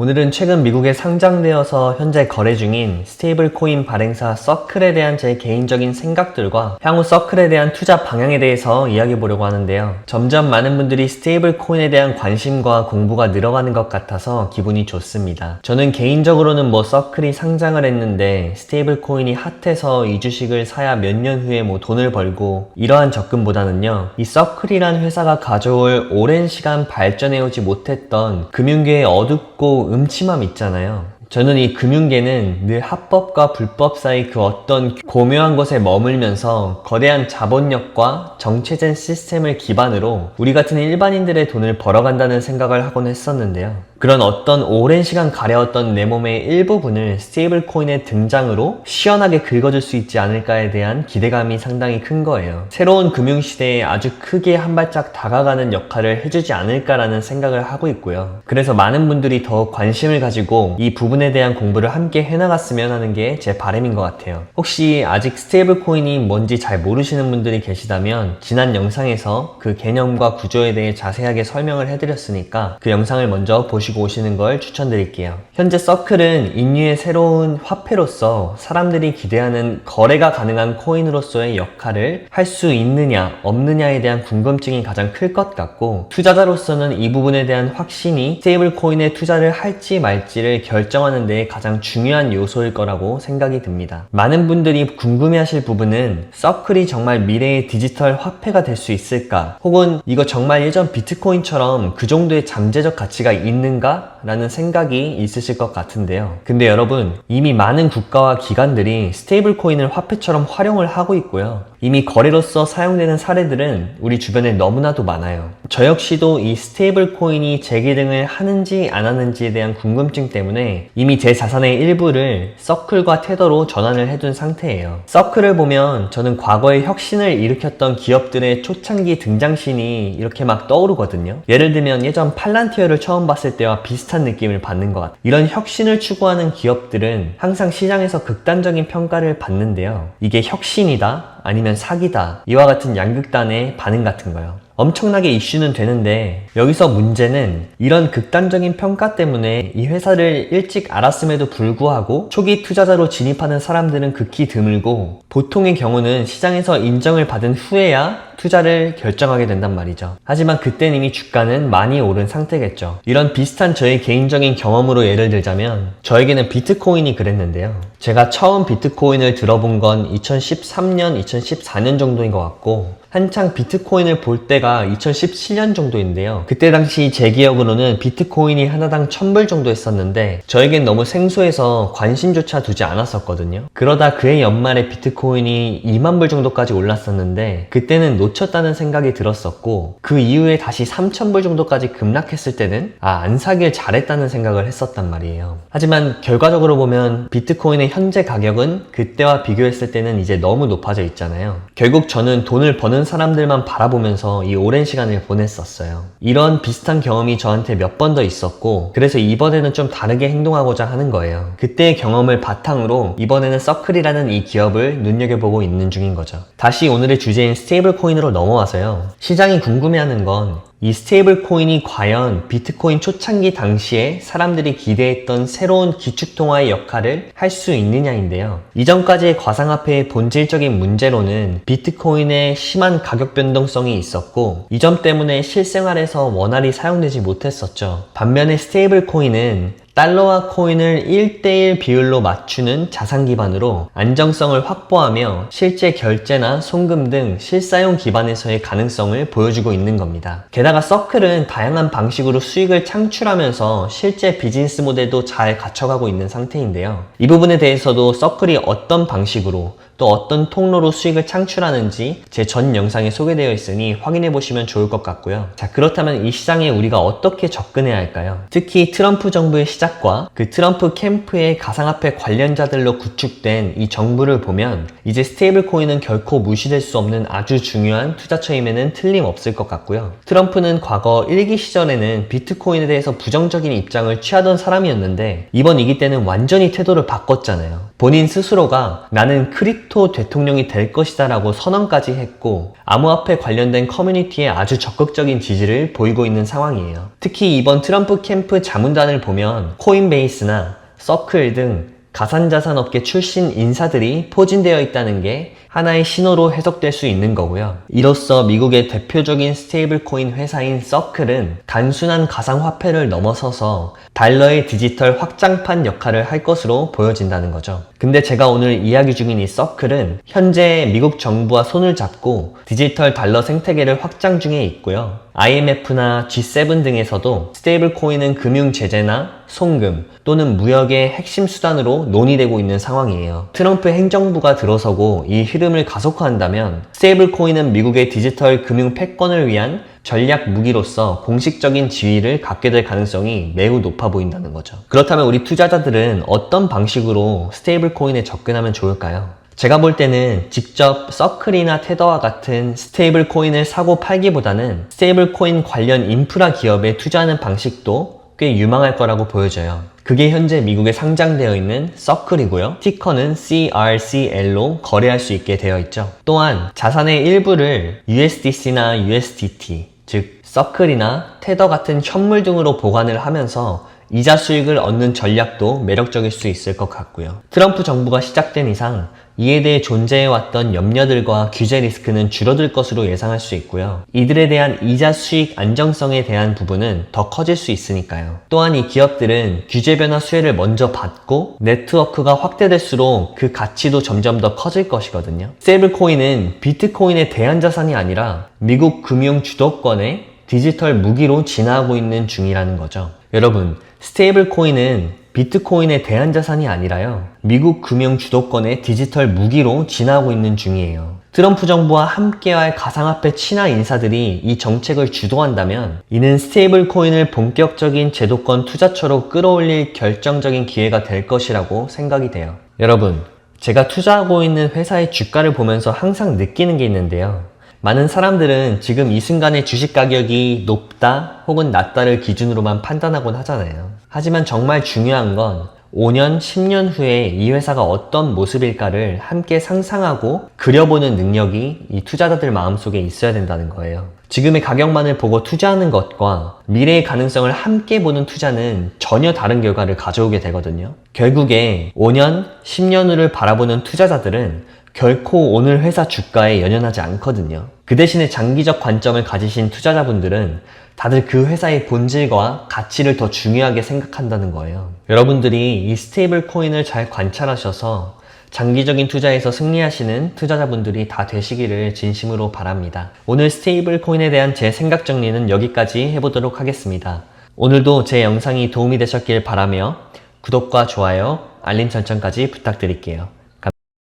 오늘은 최근 미국에 상장되어서 현재 거래 중인 스테이블 코인 발행사 서클에 대한 제 개인적인 생각들과 향후 서클에 대한 투자 방향에 대해서 이야기해 보려고 하는데요. 점점 많은 분들이 스테이블 코인에 대한 관심과 공부가 늘어가는 것 같아서 기분이 좋습니다. 저는 개인적으로는 서클이 상장을 했는데 스테이블 코인이 핫해서 이 주식을 사야 몇 년 후에 돈을 벌고 이러한 접근보다는요, 이 서클이란 회사가 가져올 오랜 시간 발전해오지 못했던 금융계의 어둡고 음침함 있잖아요. 저는 이 금융계는 늘 합법과 불법 사이 그 어떤 고묘한 곳에 머물면서 거대한 자본력과 정체된 시스템을 기반으로 우리 같은 일반인들의 돈을 벌어간다는 생각을 하곤 했었는데요. 그런 어떤 오랜 시간 가려웠던 내 몸의 일부분을 스테이블 코인의 등장으로 시원하게 긁어줄 수 있지 않을까에 대한 기대감이 상당히 큰 거예요. 새로운 금융시대에 아주 크게 한 발짝 다가가는 역할을 해주지 않을까라는 생각을 하고 있고요. 그래서 많은 분들이 더 관심을 가지고 이 부분에 대한 공부를 함께 해나갔으면 하는 게 제 바람인 것 같아요. 혹시 아직 스테이블 코인이 뭔지 잘 모르시는 분들이 계시다면 지난 영상에서 그 개념과 구조에 대해 자세하게 설명을 해드렸으니까 그 영상을 먼저 보시고 오시는 걸 추천드릴게요. 현재 서클은 인류의 새로운 화폐로서 사람들이 기대하는 거래가 가능한 코인으로서의 역할을 할 수 있느냐 없느냐에 대한 궁금증이 가장 클 것 같고, 투자자로서는 이 부분에 대한 확신이 스테이블 코인에 투자를 할지 말지를 결정하는 데 가장 중요한 요소일 거라고 생각이 듭니다. 많은 분들이 궁금해하실 부분은 서클이 정말 미래의 디지털 화폐가 될 수 있을까, 혹은 이거 정말 예전 비트코인처럼 그 정도의 잠재적 가치가 있는가? 라는 생각이 있으실 것 같은데요. 근데 여러분, 이미 많은 국가와 기관들이 스테이블 코인을 화폐처럼 활용을 하고 있고요. 이미 거래로서 사용되는 사례들은 우리 주변에 너무나도 많아요. 저 역시도 이 스테이블 코인이 재기능을 하는지 안 하는지에 대한 궁금증 때문에 이미 제 자산의 일부를 서클과 테더로 전환을 해둔 상태예요. 서클을 보면 저는 과거에 혁신을 일으켰던 기업들의 초창기 등장신이 이렇게 막 떠오르거든요. 예를 들면 예전 팔란티어를 처음 봤을 때와 비슷한 느낌을 받는 것 같아요. 이런 혁신을 추구하는 기업들은 항상 시장에서 극단적인 평가를 받는데요. 이게 혁신이다? 아니면 사기다? 이와 같은 양극단의 반응 같은 거요. 엄청나게 이슈는 되는데, 여기서 문제는 이런 극단적인 평가 때문에 이 회사를 일찍 알았음에도 불구하고 초기 투자자로 진입하는 사람들은 극히 드물고, 보통의 경우는 시장에서 인정을 받은 후에야 투자를 결정하게 된단 말이죠. 하지만 그땐 이미 주가는 많이 오른 상태겠죠. 이런 비슷한 저의 개인적인 경험으로 예를 들자면, 저에게는 비트코인이 그랬는데요. 제가 처음 비트코인을 들어본 건 2013년, 2014년 정도인 것 같고, 한창 비트코인을 볼 때가 2017년 정도인데요. 그때 당시 제 기억으로는 비트코인이 하나당 1000불 정도 했었는데 저에겐 너무 생소해서 관심조차 두지 않았었거든요. 그러다 그해 연말에 비트코인이 2만 불 정도까지 올랐었는데 그때는 놓쳤다는 생각이 들었었고, 그 이후에 다시 3000불 정도까지 급락했을 때는 안 사길 잘했다는 생각을 했었단 말이에요. 하지만 결과적으로 보면 비트코인의 현재 가격은 그때와 비교했을 때는 이제 너무 높아져 있잖아요. 결국 저는 돈을 버는 사람들만 바라보면서 이 오랜 시간을 보냈었어요. 이런 비슷한 경험이 저한테 몇 번 더 있었고, 그래서 이번에는 좀 다르게 행동하고자 하는 거예요. 그때의 경험을 바탕으로 이번에는 서클이라는 이 기업을 눈여겨보고 있는 중인 거죠. 다시 오늘의 주제인 스테이블 코인으로 넘어와서요. 시장이 궁금해하는 건 이 스테이블 코인이 과연 비트코인 초창기 당시에 사람들이 기대했던 새로운 기축통화의 역할을 할 수 있느냐인데요. 이전까지의 가상화폐의 본질적인 문제로는 비트코인의 심한 가격 변동성이 있었고, 이 점 때문에 실생활에서 원활히 사용되지 못했었죠. 반면에 스테이블 코인은 달러와 코인을 1:1 비율로 맞추는 자산 기반으로 안정성을 확보하며 실제 결제나 송금 등 실사용 기반에서의 가능성을 보여주고 있는 겁니다. 게다가 서클은 다양한 방식으로 수익을 창출하면서 실제 비즈니스 모델도 잘 갖춰가고 있는 상태인데요. 이 부분에 대해서도 서클이 어떤 방식으로 또 어떤 통로로 수익을 창출하는지 제 전 영상에 소개되어 있으니 확인해 보시면 좋을 것 같고요. 자, 그렇다면 이 시장에 우리가 어떻게 접근해야 할까요? 특히 트럼프 정부의 시작과 그 트럼프 캠프의 가상화폐 관련자들로 구축된 이 정부를 보면 이제 스테이블 코인은 결코 무시될 수 없는 아주 중요한 투자처임에는 틀림없을 것 같고요. 트럼프는 과거 1기 시절에는 비트코인에 대해서 부정적인 입장을 취하던 사람이었는데 이번 2기 때는 완전히 태도를 바꿨잖아요. 본인 스스로가 나는 크립토 대통령이 될 것이다 라고 선언까지 했고, 암호화폐 관련된 커뮤니티에 아주 적극적인 지지를 보이고 있는 상황이에요. 특히 이번 트럼프 캠프 자문단을 보면 보면 코인베이스나 서클 등 가상자산업계 출신 인사들이 포진되어 있다는 게 하나의 신호로 해석될 수 있는 거고요. 이로써 미국의 대표적인 스테이블 코인 회사인 서클은 단순한 가상화폐를 넘어서서 달러의 디지털 확장판 역할을 할 것으로 보여진다는 거죠. 근데 제가 오늘 이야기 중인 이 서클은 현재 미국 정부와 손을 잡고 디지털 달러 생태계를 확장 중에 있고요. IMF나 G7 등에서도 스테이블 코인은 금융 제재나 송금 또는 무역의 핵심 수단으로 논의되고 있는 상황이에요. 트럼프 행정부가 들어서고 이 흐름을 가속화한다면 스테이블 코인은 미국의 디지털 금융 패권을 위한 전략 무기로서 공식적인 지위를 갖게 될 가능성이 매우 높아 보인다는 거죠. 그렇다면 우리 투자자들은 어떤 방식으로 스테이블 코인에 접근하면 좋을까요? 제가 볼 때는 직접 서클이나 테더와 같은 스테이블 코인을 사고 팔기보다는 스테이블 코인 관련 인프라 기업에 투자하는 방식도 꽤 유망할 거라고 보여져요. 그게 현재 미국에 상장되어 있는 서클이고요. 티커는 CRCL로 거래할 수 있게 되어 있죠. 또한 자산의 일부를 USDC나 USDT, 즉 서클이나 테더 같은 현물 등으로 보관을 하면서 이자 수익을 얻는 전략도 매력적일 수 있을 것 같고요. 트럼프 정부가 시작된 이상 이에 대해 존재해왔던 염려들과 규제 리스크는 줄어들 것으로 예상할 수 있고요. 이들에 대한 이자 수익 안정성에 대한 부분은 더 커질 수 있으니까요. 또한 이 기업들은 규제 변화 수혜를 먼저 받고 네트워크가 확대될수록 그 가치도 점점 더 커질 것이거든요. 스테이블 코인은 비트코인의 대안자산이 아니라 미국 금융 주도권의 디지털 무기로 진화하고 있는 중이라는 거죠. 여러분, 스테이블 코인은 비트코인의 대안자산이 아니라요, 미국 금융 주도권의 디지털 무기로 진화하고 있는 중이에요. 트럼프 정부와 함께할 가상화폐 친화 인사들이 이 정책을 주도한다면 이는 스테이블 코인을 본격적인 제도권 투자처로 끌어올릴 결정적인 기회가 될 것이라고 생각이 돼요. 여러분, 제가 투자하고 있는 회사의 주가를 보면서 항상 느끼는 게 있는데요. 많은 사람들은 지금 이 순간의 주식 가격이 높다 혹은 낮다를 기준으로만 판단하곤 하잖아요. 하지만 정말 중요한 건 5년, 10년 후에 이 회사가 어떤 모습일까를 함께 상상하고 그려보는 능력이 이 투자자들 마음속에 있어야 된다는 거예요. 지금의 가격만을 보고 투자하는 것과 미래의 가능성을 함께 보는 투자는 전혀 다른 결과를 가져오게 되거든요. 결국에 5년, 10년 후를 바라보는 투자자들은 결코 오늘 회사 주가에 연연하지 않거든요. 그 대신에 장기적 관점을 가지신 투자자분들은 다들 그 회사의 본질과 가치를 더 중요하게 생각한다는 거예요. 여러분들이 이 스테이블 코인을 잘 관찰하셔서 장기적인 투자에서 승리하시는 투자자분들이 다 되시기를 진심으로 바랍니다. 오늘 스테이블 코인에 대한 제 생각 정리는 여기까지 해보도록 하겠습니다. 오늘도 제 영상이 도움이 되셨길 바라며 구독과 좋아요, 알림 설정까지 부탁드릴게요.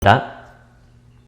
감사합니다.